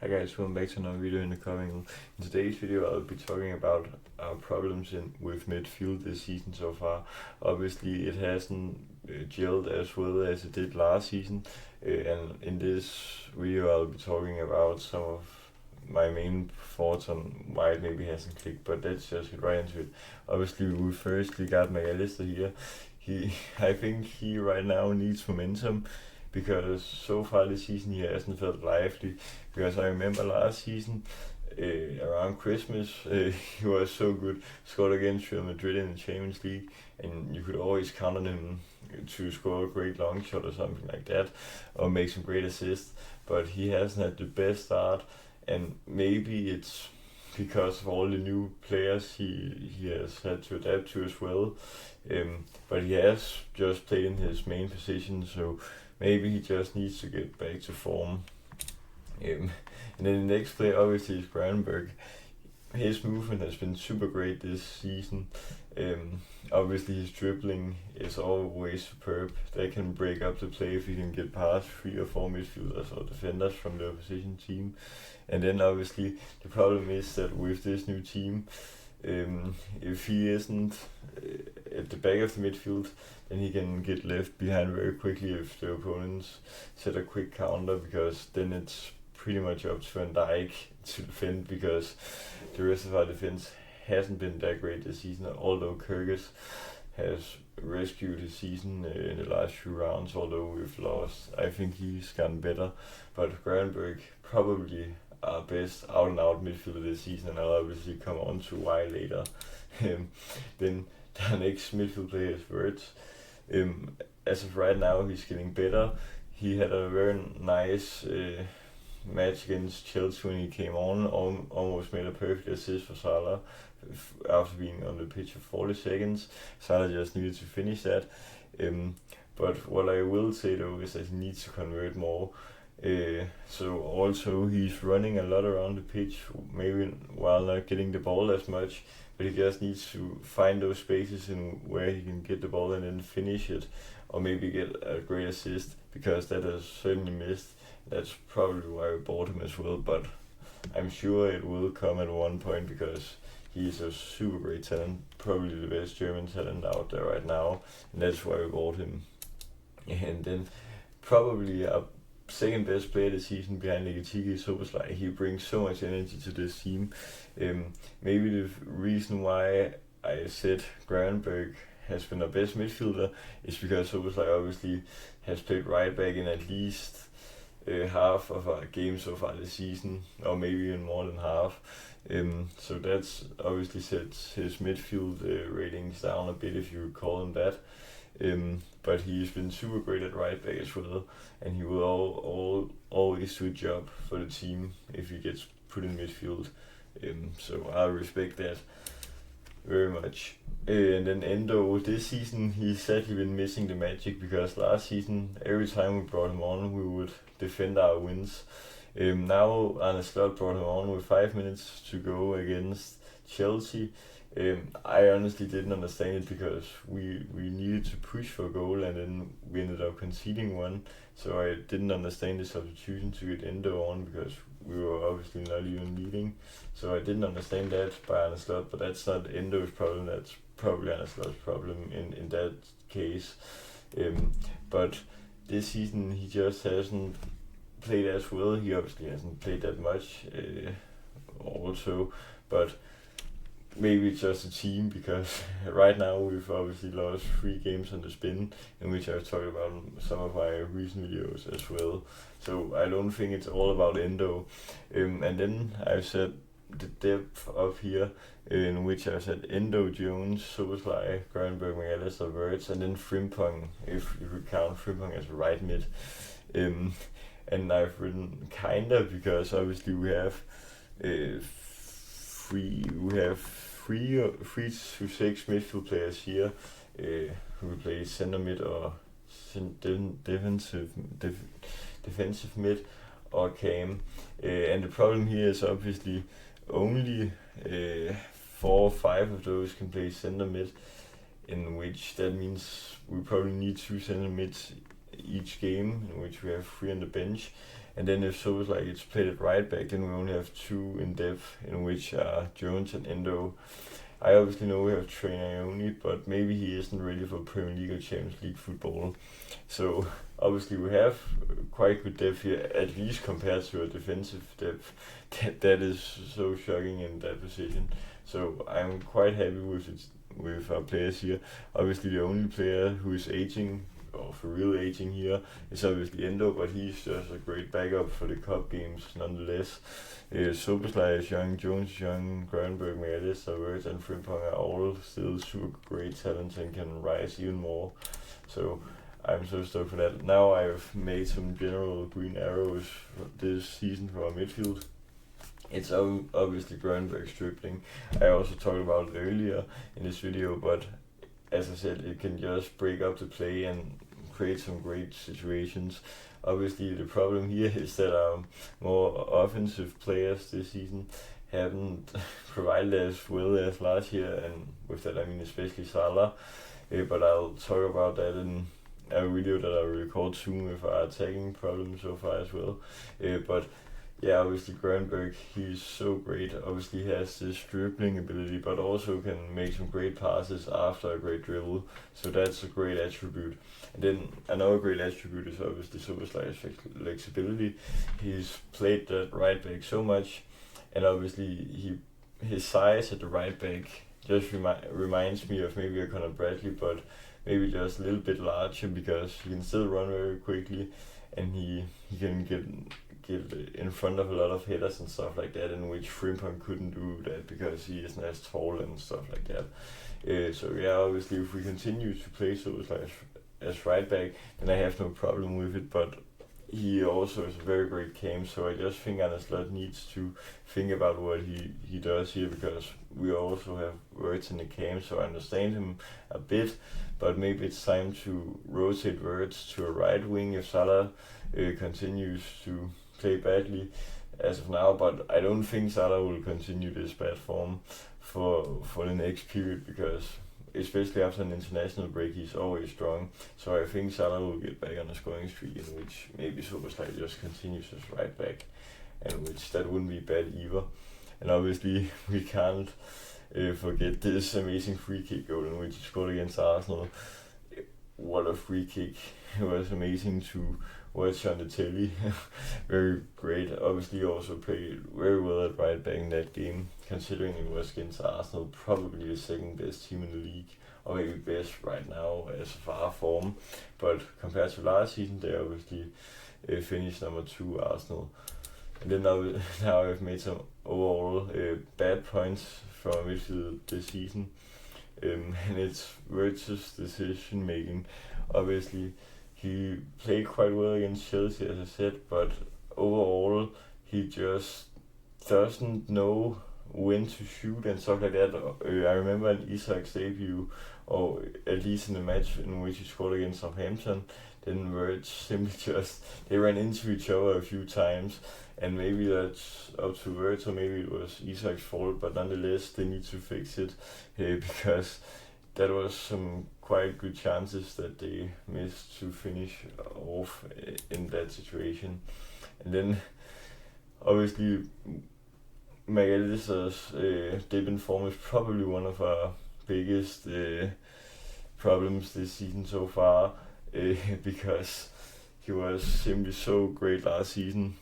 Hi guys, welcome back to another video in the coming. In today's video I'll be talking about our problems with midfield this season so far. Obviously it hasn't gelled as well as it did last season, and in this video I'll be talking about some of my main thoughts on why it maybe hasn't clicked, but let's just get right into it. Obviously we firstly got McAllister here. I think he right now needs momentum, because so far this season he hasn't felt lively. Because I remember last season, around Christmas, he was so good, scored against Real Madrid in the Champions League, and you could always count on him to score a great long shot or something like that, or make some great assists, but he hasn't had the best start, and maybe it's because of all the new players he has had to adapt to as well. But he has just played in his main position, so maybe he just needs to get back to form. And then the next player obviously is Gravenberg. His movement has been super great this season. Obviously his dribbling is always superb. They can break up the play if he can get past 3 or 4 midfielders or defenders from the opposition team. And then obviously the problem is that with this new team, if he isn't at the back of the midfield, then he can get left behind very quickly if the opponents set a quick counter, because then it's pretty much up to Van Dijk to defend, because the rest of our defense hasn't been that great this season, although Kyrgios has rescued his season in the last few rounds, although we've lost. I think he's gotten better, but Gravenberg probably our best out and out midfielder this season, and I'll obviously come on to why later. Then the next midfield player is Wirtz. As of right now he's getting better. He had a very nice match against Chelsea when he came on, almost made a perfect assist for Salah after being on the pitch for 40 seconds. Salah just needed to finish that. But what I will say though is that he needs to convert more. So also he's running a lot around the pitch, maybe while not getting the ball as much, but he just needs to find those spaces in where he can get the ball and then finish it, or maybe get a great assist, because that has certainly missed. That's probably why we bought him as well, but I'm sure it will come at one point, because he's a super great talent, probably the best German talent out there right now, and that's why we bought him. And then probably a second best player this season behind Nekatiki is Soboslai. He brings so much energy to this team. Maybe the reason why I said Gravenberg has been our best midfielder is because Soboslai obviously has played right back in at least half of our games so far this season, or maybe even more than half. So that's obviously sets his midfield ratings down a bit, if you would call him that. But he's been super great at right back as well, and he will always do a job for the team if he gets put in midfield. So I respect that very much. And then Endo, this season he's sadly been missing the magic, because last season every time we brought him on we would defend our wins. Now Arne Slot brought him on with 5 minutes to go against Chelsea. I honestly didn't understand it, because we needed to push for a goal and then we ended up conceding one, so I didn't understand the substitution to get Endo on, because we were obviously not even leading. So I didn't understand that by Arne Slot, but that's not Endo's problem, that's probably Arne Slot's problem in that case. But this season he just hasn't played as well. He obviously hasn't played that much also, but maybe it's just a team, because right now we've obviously lost 3 games on the spin, in which I've talked about in some of my recent videos as well. So I don't think it's all about Endo. And then I've said the depth up here, in which I've said Endo, Jones, Soboslai, Gravenberg, McAllister, Wirtz, and then Frimpong, if you could count Frimpong as a right mid. And I've written kinda, because obviously we have three to 6 midfield players here who play center mid or defensive mid or cam. And the problem here is obviously only 4 or 5 of those can play center mid, in which that means we probably need 2 center mids each game, in which we have 3 on the bench. And then if so like it's played at right back, then we only have two in depth, in which are Jones and Endo. I obviously know we have Trainer only, but maybe he isn't ready for Premier League or Champions League football. So obviously we have quite good depth here, at least compared to a defensive depth. That is so shocking in that position. So I'm quite happy with our players here. Obviously the only player who is aging, or for real aging here, is obviously Endo, but he's just a great backup for the cup games nonetheless. Soboslai is young, Jones is young, Grönberg, McAllister, Wirtz and Frimpong are all still super great talents and can rise even more. So I'm so stoked for that. Now I've made some general green arrows this season for our midfield. It's obviously Grönberg's dribbling. I also talked about it earlier in this video, but as I said, it can just break up the play and create some great situations. Obviously, the problem here is that our more offensive players this season haven't provided as well as last year, and with that I mean especially Salah. But I'll talk about that in a video that I'll record soon with our attacking problems so far as well. But yeah, obviously Grönberg, he's so great. Obviously he has this dribbling ability, but also can make some great passes after a great dribble. So that's a great attribute. And then another great attribute is obviously Soboslai's flexibility. He's played that right back so much, and obviously his size at the right back just reminds me of maybe a Conor Bradley, but maybe just a little bit larger, because he can still run very quickly, and he can get in front of a lot of headers and stuff like that, in which Frimpong couldn't do that because he isn't as tall and stuff like that. So yeah, obviously if we continue to play Soboslai as right back, then I have no problem with it, but he also is a very great cam, so I just think Arne Slot needs to think about what he does here, because we also have Wirtz in the cam, so I understand him a bit, but maybe it's time to rotate Wirtz to a right wing if Salah continues to play badly as of now, but I don't think Salah will continue this bad form for the next period, because especially after an international break he's always strong. So I think Salah will get back on a scoring streak, in which maybe Soboslai just continues as right back, and which that wouldn't be bad either. And obviously we can't forget this amazing free kick goal in which he scored against Arsenal. What a free kick. It was amazing to watch on the telly. Very great. Obviously also played very well at right back in that game, considering it was against Arsenal, probably the second best team in the league, or maybe best right now as of our form. But compared to last season, they obviously finished number 2, Arsenal. And then now I've made some overall bad points from midfield this season. And it's Wirtz's decision making. Obviously he played quite well against Chelsea, as I said, but overall he just doesn't know when to shoot and stuff like that. I remember in Isak's debut, or at least in the match in which he scored against Southampton, then Wirtz simply they ran into each other a few times, and maybe that's up to Wirtz, or maybe it was Isak's fault, but nonetheless they need to fix it, because that was some quite good chances that they missed to finish off in that situation. And then obviously McAllister's dip in form is probably one of our biggest problems this season so far, because he was simply so great last season,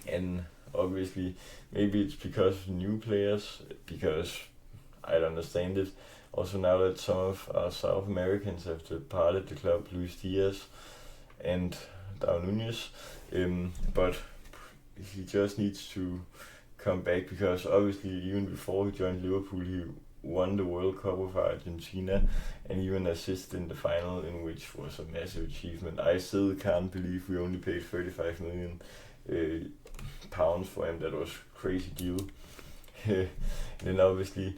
and obviously maybe it's because of new players, because I don't understand it. Also now that some of our South Americans have departed the club, Luis Diaz and Darwin Núñez, but he just needs to come back, because obviously even before he joined Liverpool he won the World Cup with Argentina and even assisted in the final, in which was a massive achievement. I still can't believe we only paid 35 million pounds for him. That was a crazy deal. And then obviously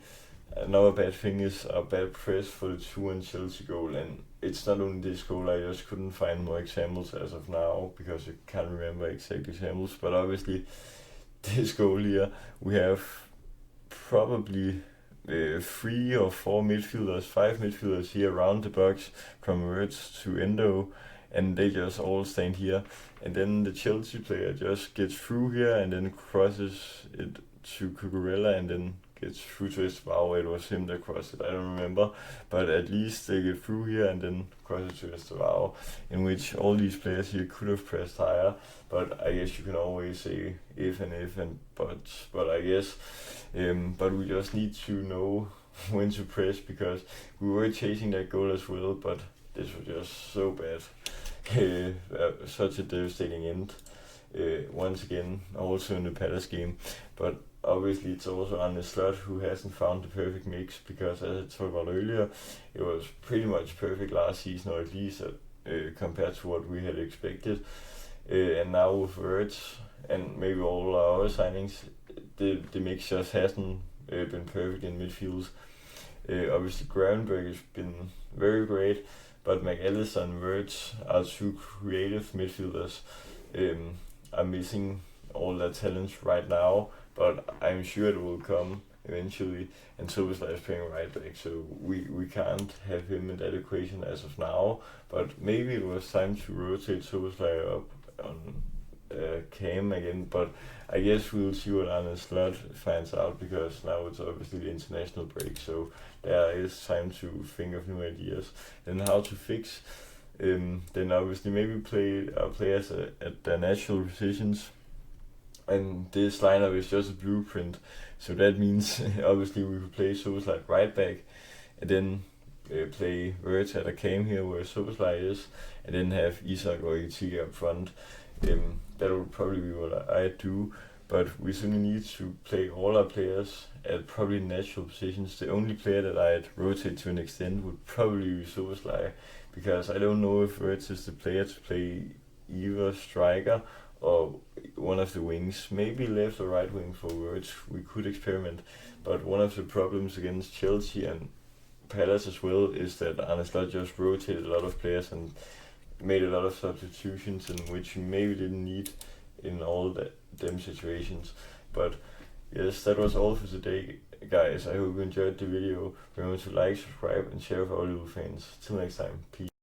another bad thing is a bad press for the 2-1 Chelsea goal, and it's not only this goal, I just couldn't find more examples as of now, because I can't remember exact examples, but obviously this goal here, we have probably 3 or 4 midfielders, 5 midfielders here around the box, from Wirtz to Endo, and they just all stand here. And then the Chelsea player just gets through here and then crosses it to Cucurella and then gets through to Estevao. It was him that crossed it, I don't remember. But at least they get through here and then cross it to Estevao, in which all these players here could have pressed higher. But I guess you can always say if and buts. But I guess, but we just need to know when to press, because we were chasing that goal as well, but this was just so bad. Such a devastating end. Once again, also in the Palace game. But obviously it's also Arne Slot who hasn't found the perfect mix, because as I talked about earlier, it was pretty much perfect last season, or at least compared to what we had expected. And now with Wirtz and maybe all our other signings, the mix just hasn't been perfect in midfield. Obviously Gravenberg has been very great, but McAllister and Wirtz are two creative midfielders. Are missing all their talents right now, but I'm sure it will come eventually. And Szoboszlai is playing right back, so we can't have him in that equation as of now. But maybe it was time to rotate Szoboszlai up on Cam again, but I guess we'll see what Arne Slot finds out, because now it's obviously the international break, so there is time to think of new ideas. Then how to fix, then obviously maybe play our players at their natural positions, and this lineup is just a blueprint, so that means obviously we will play Szoboszlai right back, and then play Wirtz at a Cam here where Szoboszlai is, and then have Isak or Etiga up front. That would probably be what I do, but we certainly need to play all our players at probably natural positions. The only player that I'd rotate to an extent would probably be Szoboszlai, because I don't know if Wirtz is the player to play either striker or one of the wings, maybe left or right wing for Wirtz. We could experiment, but one of the problems against Chelsea and Palace as well is that Arne Slot just rotated a lot of players and made a lot of substitutions, in which we maybe didn't need in all them situations. But yes, that was all for today, guys. I hope you enjoyed the video. Remember to like, subscribe, and share with our little fans. Till next time, peace.